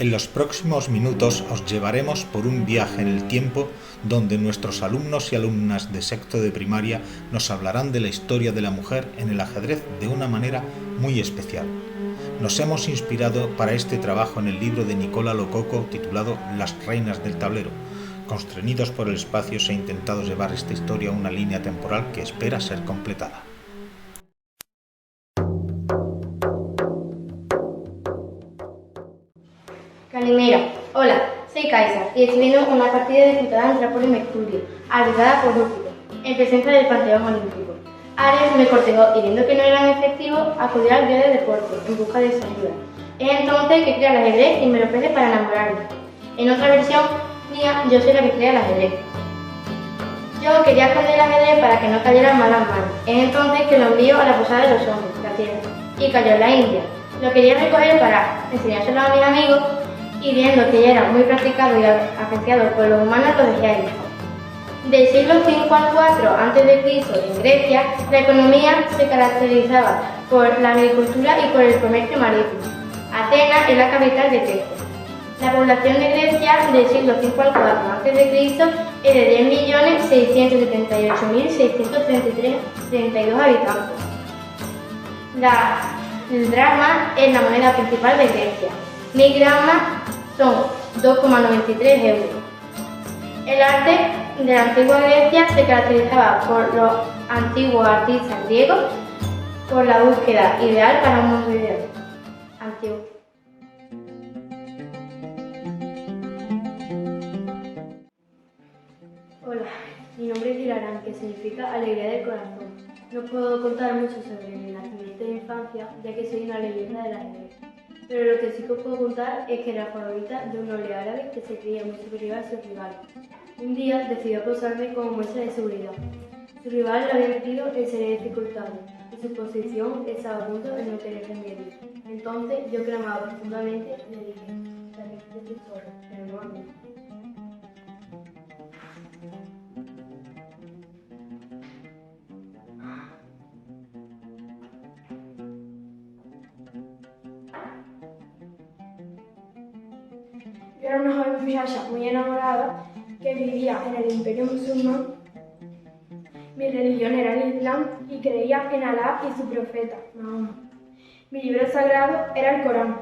En los próximos minutos os llevaremos por un viaje en el tiempo donde nuestros alumnos y alumnas de sexto de primaria nos hablarán de la historia de la mujer en el ajedrez de una manera muy especial. Nos hemos inspirado para este trabajo en el libro de Nicola Lococo titulado Las reinas del tablero. Constreñidos por el espacio se ha intentado llevar esta historia a una línea temporal que espera ser completada. Calimera. Hola, soy Kaisa y estoy viendo una partida disputada entre Apolo y Mercurio, arbitrada por Júpiter, en presencia del Panteón Olímpico. Ares me cortejó y viendo que no eran efectivos, acudí al dios de deporte en busca de su ayuda. Es entonces que crea el ajedrez y me lo ofrece para enamorarme. En otra versión mía, yo soy la que crea el ajedrez. Yo quería esconder el ajedrez para que no cayera en malas manos. Es entonces que lo envío a la posada de los hombres, la Tierra, y cayó en la India. Lo quería recoger para enseñárselo a mis amigos y viendo que ya era muy practicado y apreciado por los humanos, lo dejé ahí. Del siglo V al IV a.C. en Grecia, la economía se caracterizaba por la agricultura y por el comercio marítimo. Atenas es la capital de Grecia. La población de Grecia del siglo V al IV a.C. es de 10.678.632 habitantes. El dracma es la moneda principal de Grecia. 1000 gramos son 2,93 euros. El arte de la antigua Grecia se caracterizaba por los antiguos artistas griegos, por la búsqueda ideal para un mundo ideal. Antiguo. Hola, mi nombre es Dilarán, que significa alegría del corazón. No puedo contar mucho sobre mi nacimiento e infancia, ya que soy una leyenda del ajedrez. Pero lo que sí que os puedo contar es que era favorita de un noble árabe que se creía muy superior a su rival. Un día decidió posarme como muestra de seguridad. Su rival lo había metido en serias dificultades y su posición estaba a punto de no tener remedio. Entonces yo, que lo amaba profundamente, le dije: sacrificio tu torre, pero no a mí. Yo era una joven muchacha muy enamorada que vivía en el Imperio Musulmán. Mi religión era el Islam y creía en Alá y su profeta, Mahoma. Mi libro sagrado era el Corán.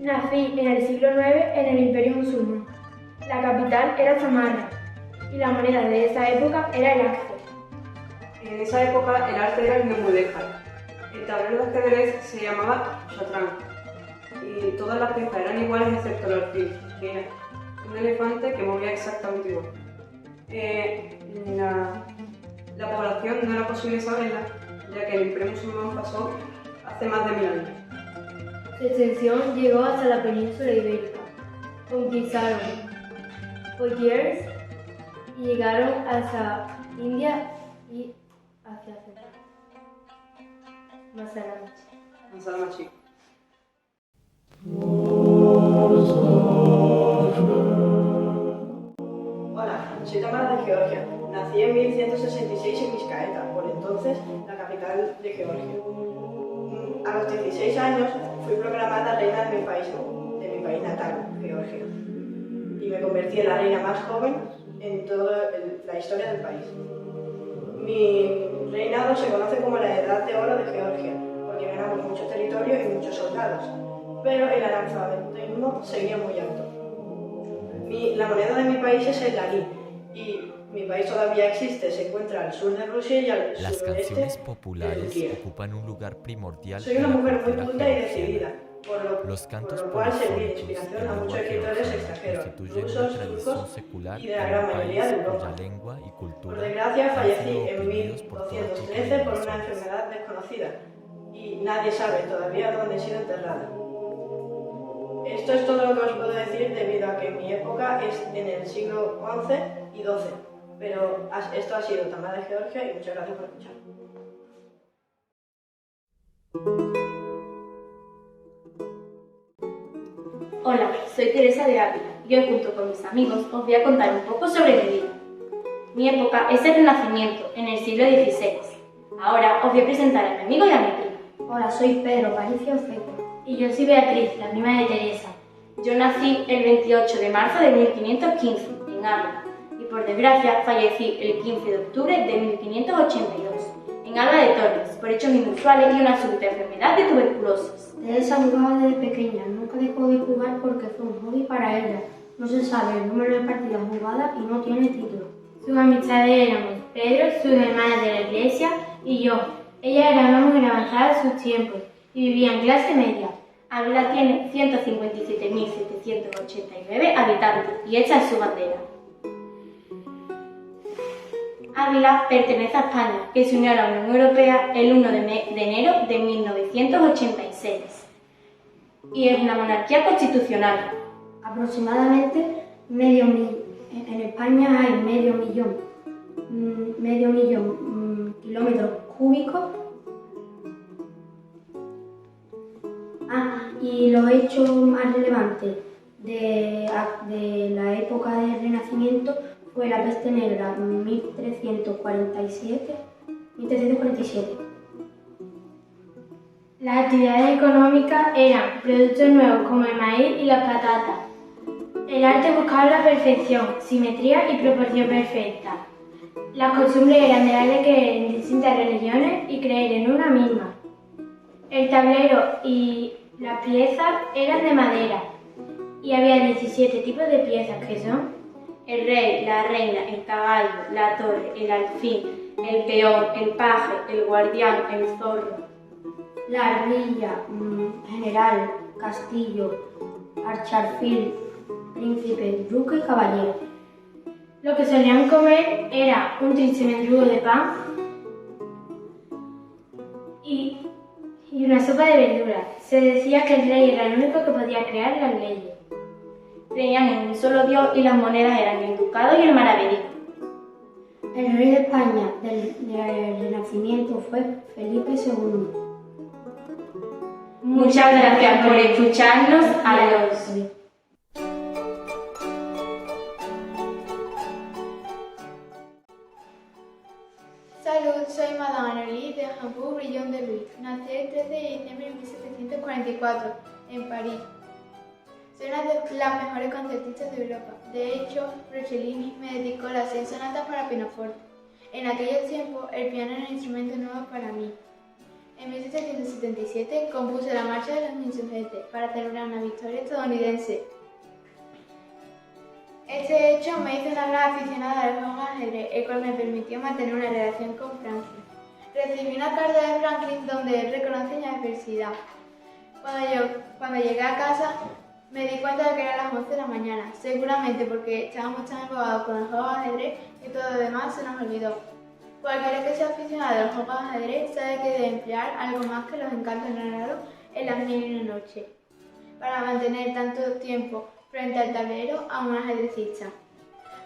Nací en el siglo IX en el Imperio Musulmán. La capital era Samarra y la moneda de esa época era el Akse. En esa época el arte era el Memudéjar. El tablero de ajedrez se llamaba Shatrán. Y todas las piezas eran iguales excepto el alfil, que era un elefante que movía exactamente igual. La población no era posible saberla, ya que el Imperio Musulmán pasó hace más de 1000 años. Su extensión llegó hasta la península ibérica. Conquistaron Poitiers y llegaron hasta India y hacia África. Masalamachi. Hola, soy Tamara de Georgia. Nací en 1166 en Vizcaeta, por entonces la capital de Georgia. A los 16 años fui proclamada reina de mi país natal, Georgia, y me convertí en la reina más joven en toda la historia del país. Mi reinado se conoce como la Edad de Oro de Georgia, porque ganamos mucho territorio y muchos soldados, pero el analfabetismo seguía muy alto. La moneda de mi país es el larí, y mi país todavía existe, se encuentra al sur de Rusia y al Las suroeste canciones de populares Turquía. ocupan un lugar primordial. Soy una mujer muy culta y decidida, por Los cantos lo cual serví de polifónicos inspiración en a muchos lengua escritores georgiana extranjeros, constituyen rusos, una tradición turcos secular y de la en gran un mayoría país de Europa. cuya lengua y cultura Por desgracia, han fallecí sido en oprimidos por todo tipo de 1213 por una invasiones. enfermedad desconocida y nadie sabe todavía dónde he sido enterrada. Esto es todo lo que os puedo decir debido a que mi época es en el siglo XI y XII. Pero esto ha sido Tamara de Georgia y muchas gracias por escuchar. Hola, soy Teresa de Ávila y hoy junto con mis amigos os voy a contar un poco sobre mi vida. Mi época es el Renacimiento, en el siglo XVI. Ahora os voy a presentar a mi amigo y a mi prima. Hola, soy Pedro Paricio Feto Y yo soy Beatriz, la prima de Teresa. Yo nací el 28 de marzo de 1515 en Ávila y por desgracia fallecí el 15 de octubre de 1582 en Alba de Torres por hechos inusuales y una súbita enfermedad de tuberculosis. Teresa jugaba desde pequeña, nunca dejó de jugar porque fue un hobby para ella. No se sabe el número de partidas jugadas y no tiene título. Sus amistades éramos Pedro, sus hermanas de la iglesia y yo. Ella era una mujer avanzada en sus tiempos y vivía en clase media. Ávila tiene 157.789 habitantes y esta es su bandera. Ávila pertenece a España, que se unió a la Unión Europea el 1 de enero de 1986 y es una monarquía constitucional. Aproximadamente en España hay medio millón kilómetros cúbicos. Y los hechos más relevantes de la época del Renacimiento fue la peste negra 1347. Las actividades económicas eran productos nuevos como el maíz y las patatas. El arte buscaba la perfección, simetría y proporción perfecta. Las costumbres eran de darle creer en distintas religiones y creer en una misma. El tablero y las piezas eran de madera y había 17 tipos de piezas que son el rey, la reina, el caballo, la torre, el alfil, el peón, el paje, el guardián, el zorro. La ardilla, general, castillo, archarfil, príncipe, duque y caballero. Lo que solían comer era un triste mendrugo de pan y una sopa de verduras. Se decía que el rey era el único que podía crear las leyes. Creían en un solo Dios y las monedas eran el ducado y el maravedí. El rey de España del Renacimiento fue Felipe II. Muchas gracias por escucharnos. Adiós. Salud, soy Madame Anneli de Hambourg-Brillon de Louis. Nací el 13 de diciembre de 1744 en París. Soy una de las mejores concertistas de Europa. De hecho, Rocellini me dedicó las 6 sonatas para pianoforte. En aquellos tiempos, el piano era un instrumento nuevo para mí. En 1777 compuse la Marcha de los Insurgentes para celebrar una victoria estadounidense. Este hecho me hizo una gran aficionada al juego de ajedrez, el cual me permitió mantener una relación con Franklin. Recibí una carta de Franklin donde él reconoce mi adversidad. Cuando llegué a casa, me di cuenta de que eran las 11 de la mañana, seguramente porque estábamos tan embobados con el juego de ajedrez que todo lo demás se nos olvidó. Cualquiera que sea aficionado al juego de ajedrez sabe que debe emplear algo más que los encantos raros en las mil y una noches para mantener tanto tiempo frente al tablero a un ajedrecista.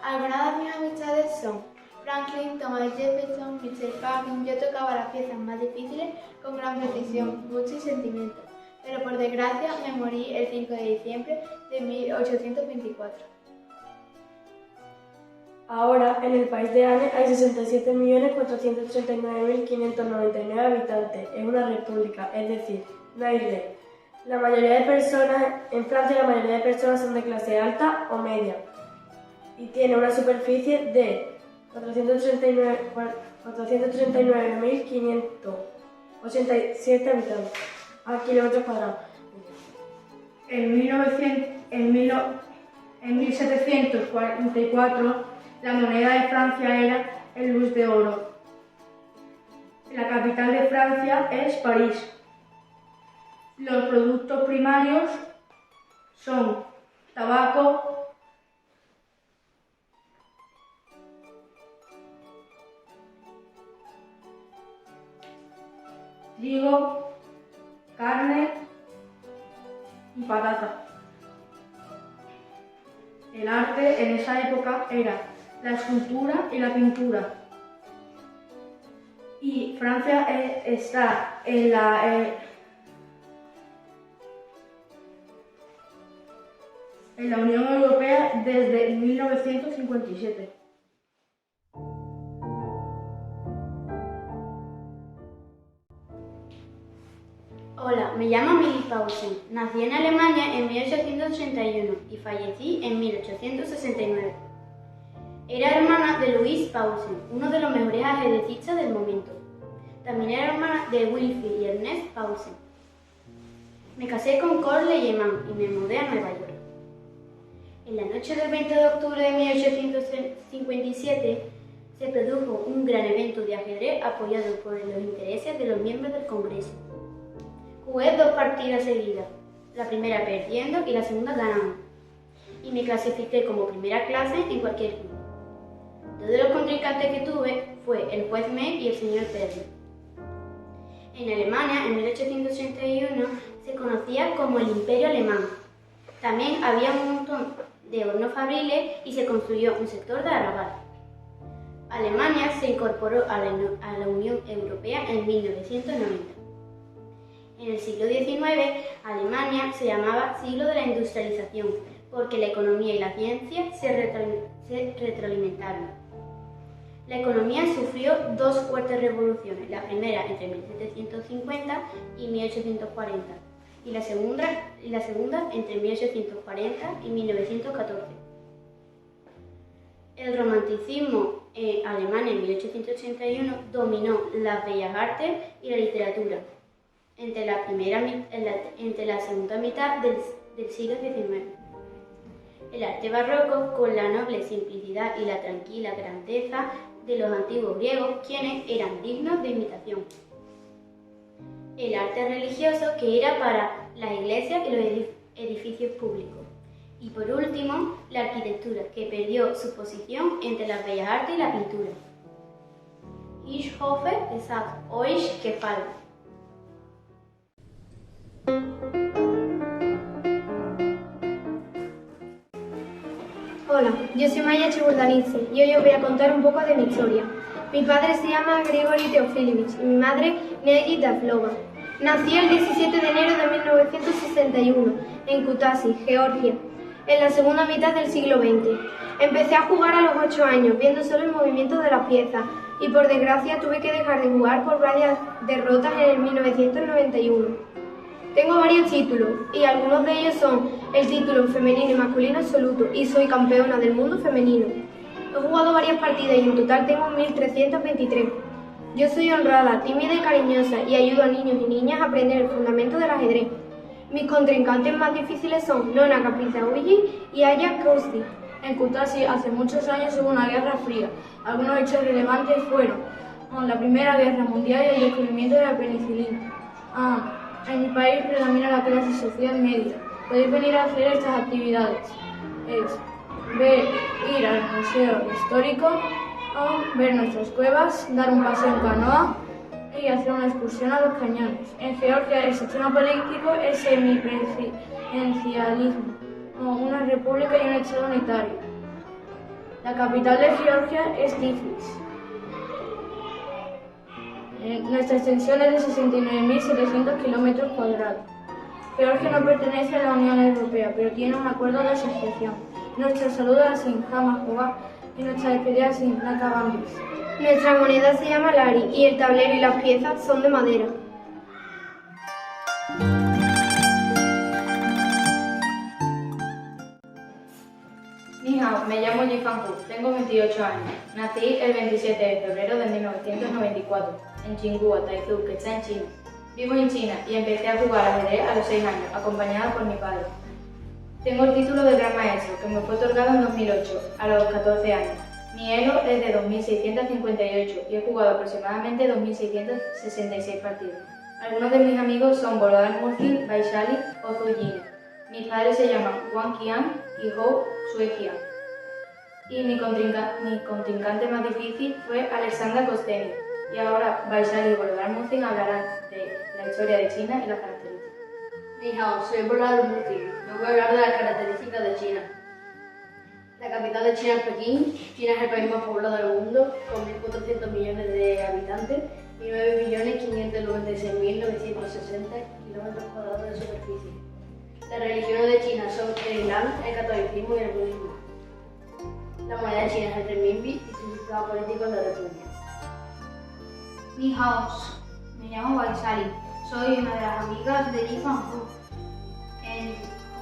Algunas de mis amistades son Franklin, Thomas Jefferson, Mr. Parkin. Yo tocaba las piezas más difíciles con gran precisión, gusto y sentimiento, pero por desgracia me morí el 5 de diciembre de 1824. Ahora, en el país de Anne hay 67.439.599 habitantes. Es una república, es decir, no hay ley. En Francia la mayoría de personas son de clase alta o media y tiene una superficie de 439.587 habitantes a kilómetros cuadrados. En 1744 la moneda de Francia era el lus de oro. La capital de Francia es París. Los productos primarios son tabaco, trigo, carne y patata. El arte en esa época era la escultura y la pintura. Y Francia está en la Unión Europea desde 1957. Hola, me llamo Millie Paulsen. Nací en Alemania en 1881 y fallecí en 1869. Era hermana de Louis Paulsen, uno de los mejores ajedrecistas del momento. También era hermana de Wilfried y Ernest Paulsen. Me casé con Kurt Lehmann y me mudé a Nueva York. En la noche del 20 de octubre de 1857 se produjo un gran evento de ajedrez apoyado por los intereses de los miembros del Congreso. Jugué 2 partidas seguidas, la primera perdiendo y la segunda ganando, y me clasifiqué como primera clase en cualquier juego. Dos de los contrincantes que tuve fue el juez May y el señor Perry. En Alemania, en 1881, se conocía como el Imperio Alemán. También había un montón de hornos fabriles y se construyó un sector de arrabal. Alemania se incorporó a la Unión Europea en 1990. En el siglo XIX, Alemania se llamaba siglo de la industrialización, porque la economía y la ciencia se retroalimentaron. La economía sufrió 2 fuertes revoluciones, la primera entre 1750 y 1840, y la segunda entre 1840 y 1914. El romanticismo en Alemania en 1881 dominó las bellas artes y la literatura entre la segunda mitad del siglo XIX. El arte barroco, con la noble simplicidad y la tranquila grandeza de los antiguos griegos, quienes eran dignos de imitación. El arte religioso, que era para las iglesias y los edificios públicos. Y por último, la arquitectura, que perdió su posición entre las bellas artes y la pintura. Ich hoffe, es hat euch gefallen. Hola, yo soy Maya Chiburdanice y hoy os voy a contar un poco de mi historia. Mi padre se llama Grigori Teofilevich y mi madre Negi Davlova. Nací el 17 de enero de 1961 en Kutaisi, Georgia, en la segunda mitad del siglo XX. Empecé a jugar a los 8 años, viendo solo el movimiento de las piezas, y por desgracia tuve que dejar de jugar por varias derrotas en el 1991. Tengo varios títulos, y algunos de ellos son el título femenino y masculino absoluto, y soy campeona del mundo femenino. He jugado varias partidas y en total tengo 1323. Yo soy honrada, tímida y cariñosa, y ayudo a niños y niñas a aprender el fundamento del ajedrez. Mis contrincantes más difíciles son Nona Kaprizavulli y Aya Kousti. En Kutaisi hace muchos años hubo una guerra fría. Algunos hechos relevantes fueron la Primera Guerra Mundial y el descubrimiento de la penicilina. En mi país predomina la clase social media. Podéis venir a hacer estas actividades. Ir al museo histórico, ver nuestras cuevas, dar un paseo en canoa y hacer una excursión a los cañones. En Georgia el sistema político es semipresidencialismo, una república y un estado unitario. La capital de Georgia es Tiflis. Nuestra extensión es de 69.700 kilómetros cuadrados. Georgia no pertenece a la Unión Europea, pero tiene un acuerdo de asociación. Nuestra saluda sin Hamajoga y nuestra despedida sin Nakabambis. Nuestra moneda se llama Lari y el tablero y las piezas son de madera. Ni hao, me llamo Ji Fanhu, tengo 28 años. Nací el 27 de febrero de 1994 en Tsinghua, Taizhou, que está en China. Vivo en China y empecé a jugar ajedrez a los 6 años, acompañada por mi padre. Tengo el título de Gran Maestro, que me fue otorgado en 2008, a los 14 años. Mi elo es de 2.658 y he jugado aproximadamente 2.666 partidas. Algunos de mis amigos son Volodar Murzin, Vaishali o Zhu Jin. Mis padres se llaman Wang Qian y Hou Suejian. Y mi contrincante más difícil fue Alexandra Kosteni. Y ahora Vaishali y Volodar Murzin hablarán de la historia de China y las características. Ni hao, soy Volodar Murzin. Yo voy a hablar de las características de China. La capital de China es Pekín. China es el país más poblado del mundo, con 1.400 millones de habitantes y 9.596.960 kilómetros cuadrados de superficie. Las religiones de China son el Islam, el catolicismo y el budismo. La moneda de China es el renminbi y su sistema político es la república. Ni hao, me llamo Vaishali, soy una de las amigas de Li Fanfu.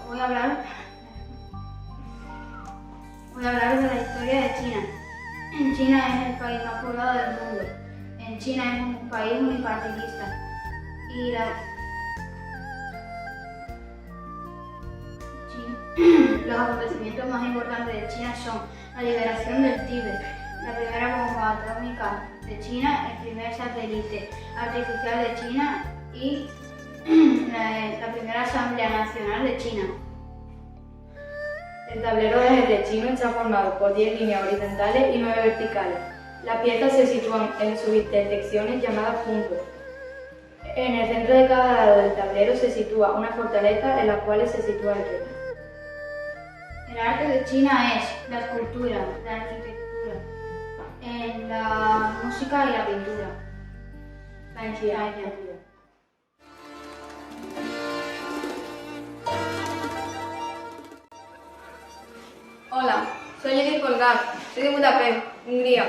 Voy a hablar de la historia de China. China es el país más poblado del mundo. China es un país muy partidista. Los acontecimientos más importantes de China son la liberación del Tíbet, la primera bomba atómica de China, el primer satélite artificial de China y la primera Asamblea Nacional de China. El tablero de ajedrez chino está formado por 10 líneas horizontales y 9 verticales. Las piezas se sitúan en sus intersecciones llamadas puntos. En el centro de cada lado del tablero se sitúa una fortaleza en la cual se sitúa el rey. El arte de China es la escultura, la arquitectura, la música y la pintura. La enseñanza. Hola, soy Edith Polgar, soy de Budapest, Hungría.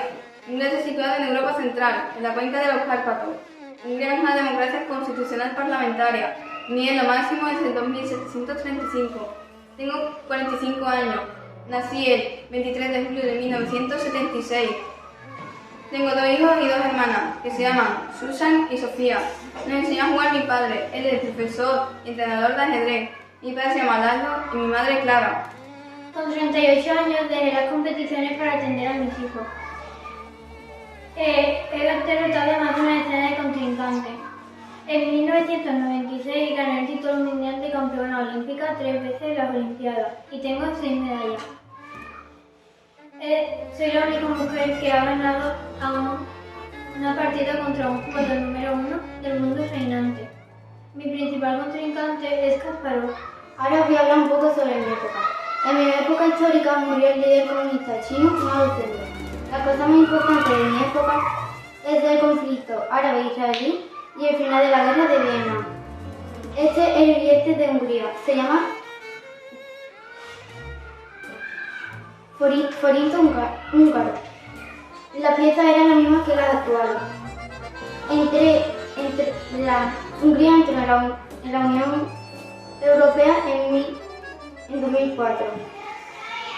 Hungría está situada en Europa Central, en la cuenca de los Cárpatos. Hungría es una democracia constitucional parlamentaria. Mi lo máximo desde el 2735. Tengo 45 años. Nací el 23 de julio de 1976. Tengo 2 hijos y 2 hermanas, que se llaman Susan y Sofía. Nos enseñó a jugar mi padre, él es profesor y entrenador de ajedrez. Mi padre se llama Lalo y mi madre Clara. Con 38 años dejé las competiciones para atender a mis hijos. He derrotado a más de una decena de contrincantes. En 1996 gané el título mundial de campeona olímpica 3 veces en las Olimpiadas y tengo 6 medallas. Soy la única mujer que ha ganado una partida contra un jugador número 1 del mundo reinante. Mi principal contrincante es Kasparov. Ahora os voy a hablar un poco sobre mi época. En mi época histórica murió el líder comunista chino Mao Zedong. La cosa más importante de mi época es el conflicto árabe-israelí y el final de la guerra de Vietnam. Este es el billete de Hungría. Se llama forito húngaro. La pieza era la misma que la actual. Hungría entró en la Unión Europea en 2004.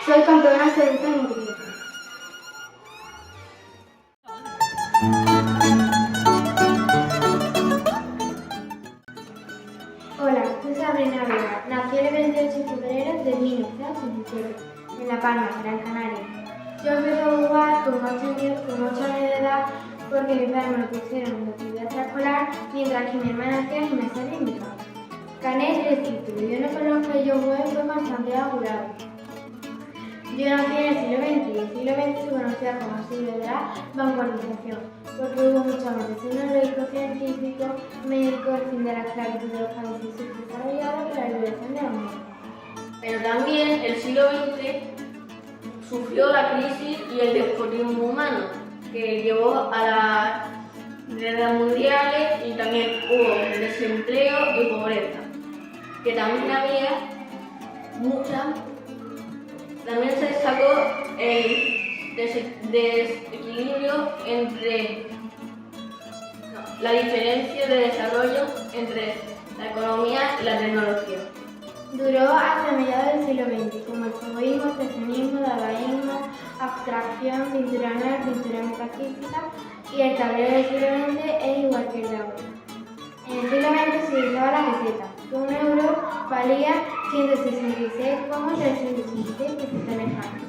Soy campeona absoluta en Hungría. Hola, soy Sabrina Vega. Nací el 28 de febrero de 1987, en La Palma, Gran Canaria. Yo empecé a jugar con 8 años de edad porque mis padres me lo pusieron en la actividad extraescolar, mientras que mi hermana hacía gimnasia rítmica. Gané 3 títulos y uno con los que yo jugué fue con Santiago Jurado. Yo nací en el siglo XX y el siglo XX se conocía como siglo de la vanguardización, porque hubo muchos avances tecnológicos, científicos, médicos, el fin de la esclavitud de los países subdesarrollados y la liberación de la mujer. Pero también el siglo XX sufrió la crisis y el despotismo humano, que llevó a las guerras mundiales y también hubo desempleo y pobreza, que también había mucha. También se destacó el desequilibrio entre la diferencia de desarrollo entre la economía y la tecnología. Duró hasta mediados del siglo XX, como el fauvismo, expresionismo, dadaísmo, abstracción, pintura negra, pintura metafísica y el tablero del siglo XX es igual que el de ahora. En el siglo XX se usaba la peseta, que 1 euro valía 166,386 pesetas en España.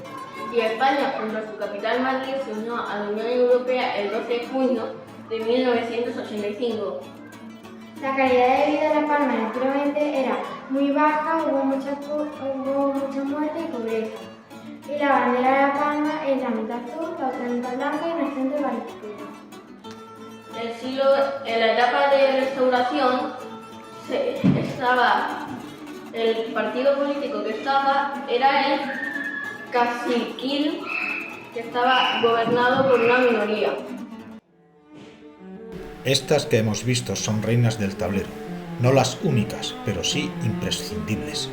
Y España, junto a su capital Madrid, se unió a la Unión Europea el 12 de junio de 1985. La calidad de vida de La Palma en el siglo XX era muy baja, hubo mucha muerte y pobreza. Y la bandera de La Palma es la mitad azul, la otra mitad blanca y en el centro varios escudos. En la etapa de restauración el partido político que estaba era el caciquil, que estaba gobernado por una minoría. Estas que hemos visto son reinas del tablero, no las únicas, pero sí imprescindibles.